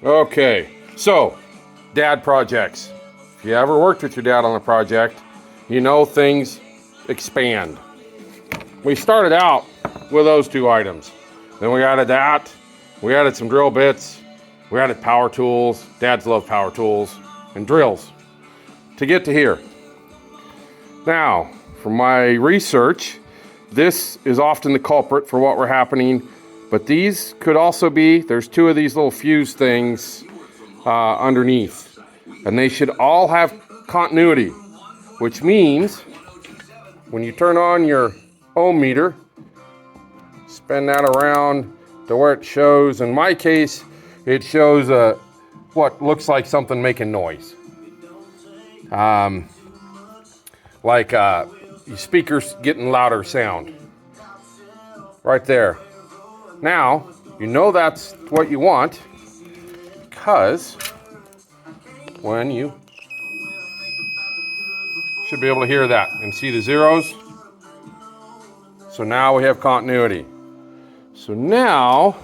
Okay, so dad projects. If you ever worked with your dad on a project, you know things expand. We started out with those two items. Then we added that. We added some drill bits. We added power tools. Dads love power tools and drills to get to here. Now, from my research, this is often the culprit for what we're happening, but these could also be, there's two of these little fuse things underneath, and they should all have continuity, which means when you turn on your ohm meter, spin that around to where it shows, in my case, it shows what looks like something making noise. Like your speakers getting louder sound. Right there. Now, you know that's what you want because when you should be able to hear that and see the zeros. So now we have continuity. So now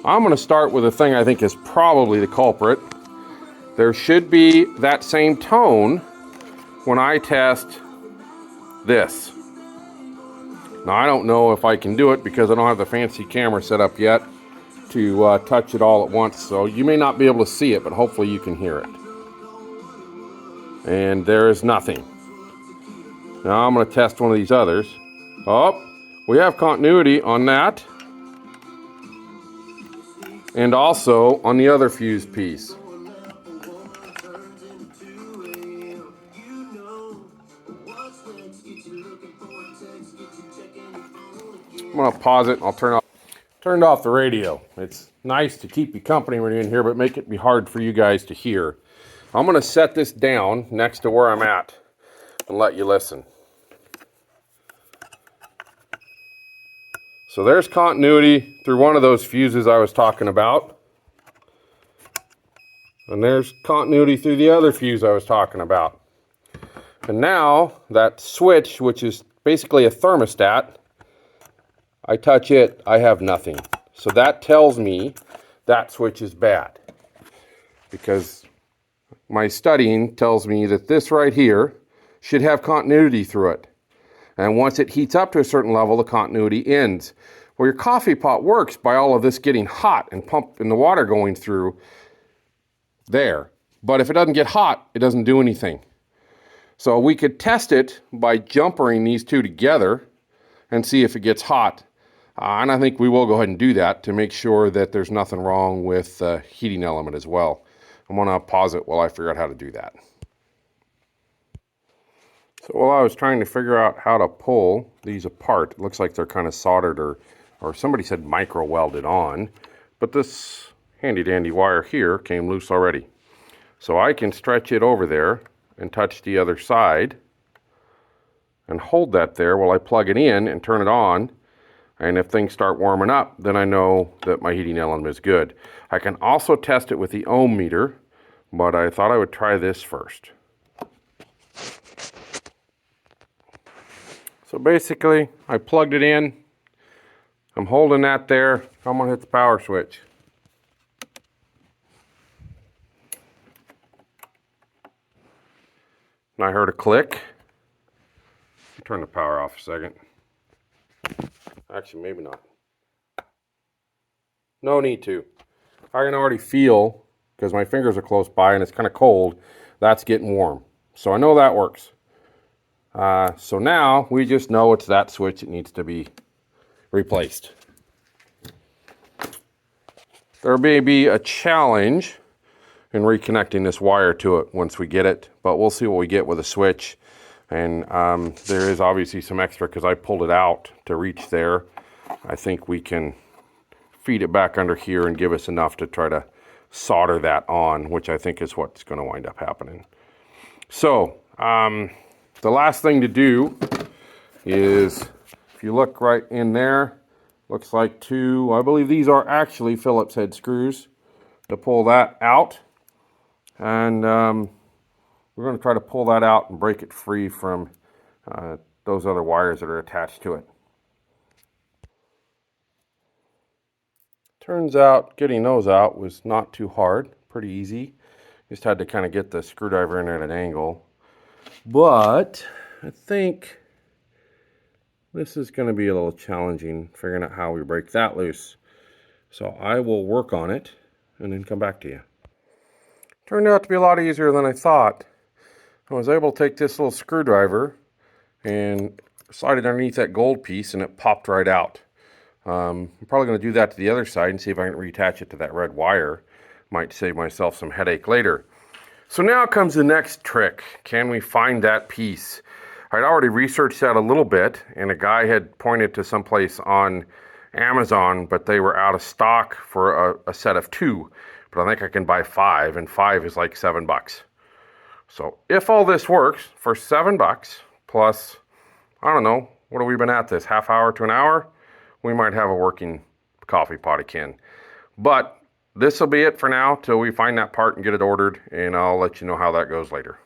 I'm going to start with a thing I think is probably the culprit. There should be that same tone when I test this. Now I don't know if I can do it because I don't have the fancy camera set up yet to touch it all at once. So you may not be able to see it, but hopefully you can hear it. And there is nothing. Now I'm going to test one of these others. Oh, we have continuity on that. And also on the other fuse piece. I'm going to pause it and I'll turned off the radio. It's nice to keep you company when you're in here, but make it be hard for you guys to hear. I'm going to set this down next to where I'm at and let you listen. So there's continuity through one of those fuses I was talking about. And there's continuity through the other fuse I was talking about. And now that switch, which is basically a thermostat, I touch it, I have nothing. So that tells me that switch is bad. Because my studying tells me that this right here should have continuity through it. And once it heats up to a certain level, the continuity ends. Well, your coffee pot works by all of this getting hot and pumping the water going through there. But if it doesn't get hot, it doesn't do anything. So we could test it by jumpering these two together and see if it gets hot. And I think we will go ahead and do that to make sure that there's nothing wrong with the heating element as well. I'm going to pause it while I figure out how to do that. So while I was trying to figure out how to pull these apart, it looks like they're kind of soldered or somebody said micro welded on, but this handy dandy wire here came loose already. So I can stretch it over there and touch the other side and hold that there while I plug it in and turn it on. And if things start warming up, then I know that my heating element is good. I can also test it with the ohm meter, but I thought I would try this first. So basically, I plugged it in. I'm holding that there. I'm going to hit the power switch. And I heard a click. Turn the power off a second. Actually, maybe not. No need to. I can already feel, because my fingers are close by and it's kind of cold, that's getting warm. So I know that works. So now we just know it's that switch that needs to be replaced. There may be a challenge in reconnecting this wire to it once we get it, but we'll see what we get with a switch. And there is obviously some extra because I pulled it out to reach there. I think we can feed it back under here and give us enough to try to solder that on, which I think is what's going to wind up happening. So the last thing to do is, if you look right in there, looks like two, I believe these are actually Phillips head screws to pull that out. And we're going to try to pull that out and break it free from those other wires that are attached to it. Turns out getting those out was not too hard, pretty easy. Just had to kind of get the screwdriver in at an angle. But I think this is going to be a little challenging, figuring out how we break that loose. So I will work on it and then come back to you. Turned out to be a lot easier than I thought. I was able to take this little screwdriver and slide it underneath that gold piece and it popped right out. I'm probably going to do that to the other side and see if I can reattach it to that red wire. Might save myself some headache later. So now comes the next trick. Can we find that piece? I'd already researched that a little bit, and a guy had pointed to someplace on Amazon, but they were out of stock for a set of 2. But I think I can buy 5, and 5 is like $7. So if all this works for $7 plus, I don't know, what have we been at this, half hour to an hour? We might have a working coffee pot again. But this will be it for now till we find that part and get it ordered, and I'll let you know how that goes later.